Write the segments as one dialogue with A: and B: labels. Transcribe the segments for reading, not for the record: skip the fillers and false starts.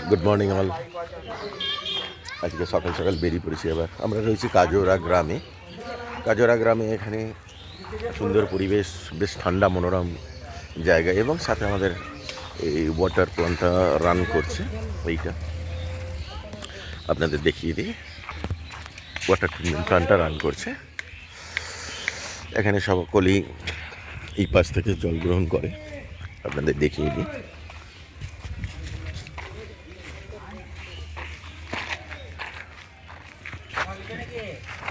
A: Good morning all. আজকে সকাল সকাল বেরিয়ে পড়েছি। এবার আমরা রয়েছি কাজোরা গ্রামে। কাজোরা গ্রামে এখানে সুন্দর পরিবেশ, বেশ ঠান্ডা মনোরম জায়গা, এবং সাথে আমাদের এই ওয়াটার প্ল্যান্টটা রান করছে। এইটা আপনাদের দেখিয়ে দিই, ওয়াটার ট্রিটমেন্ট প্ল্যান্টটা রান করছে। এখানে সকলেই এই পাশ থেকে জল গ্রহণ করে, আপনাদের দেখিয়ে দিই।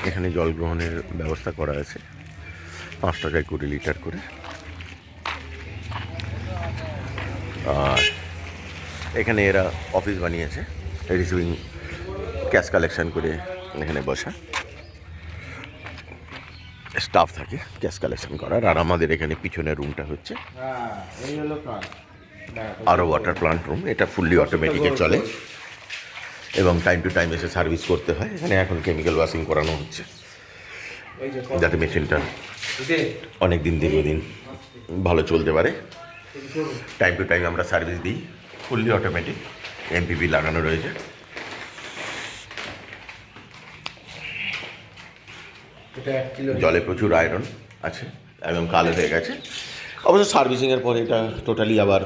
A: এখানে জল গ্রহণের ব্যবস্থা করা আছে 5 টাকায় 20 লিটার করে। আর এখানে এরা অফিস বানিয়েছে, রিসিভিং ক্যাশ কালেকশন করে এখানে বসা স্টাফ থাকে ক্যাশ কালেকশন করার। আর আমাদের এখানে পিছনের রুমটা হচ্ছে আরও ওয়াটার প্লান্ট রুম। এটা ফুললি অটোমেটিকে চলে এবং টাইম টু টাইম এসে সার্ভিস করতে হয়। এখানে এখন কেমিক্যাল ওয়াশিং করানো হচ্ছে যাতে মেশিনটা অনেক দিন দীর্ঘদিন ভালো চলতে পারে। টাইম টু টাইম আমরা সার্ভিস দিই, ফুললি অটোমেটিক, এমপিপি লাগানো রয়েছে। জলে প্রচুর আয়রন আছে এবং কালো হয়ে গেছে। অবশ্য সার্ভিসিংয়ের পরে এটা টোটালি আবার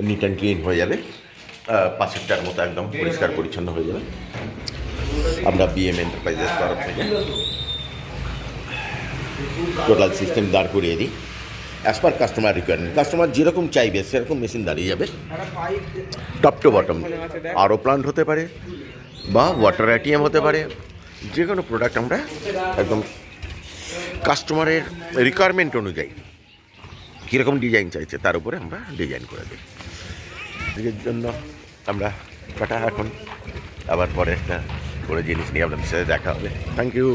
A: নিট অ্যান্ড ক্লিন হয়ে যাবে, পাশেরটার মতো একদম পরিষ্কার পরিচ্ছন্ন হয়ে যাবে। আমরা বিএম এন্টারপ্রাইজের তরফ থেকে টোটাল সিস্টেম দাঁড় করিয়ে দিই as per customer requirement. Customer যেরকম চাইবে সেরকম মেশিন দাঁড়িয়ে যাবে, টপ টু বটম। আরও প্লান্ট হতে পারে বা ওয়াটার অ্যাটিএম হতে পারে, যে কোনো প্রোডাক্ট আমরা একদম কাস্টমারের রিকোয়ারমেন্ট অনুযায়ী কীরকম ডিজাইন চাইছে তার উপরে আমরা ডিজাইন করে দিই। এর জন্য আমরা কাটা এখন আবার পরে একটা কোনো জিনিস নিয়ে আপনাদের সাথে দেখা হবে। Thank you.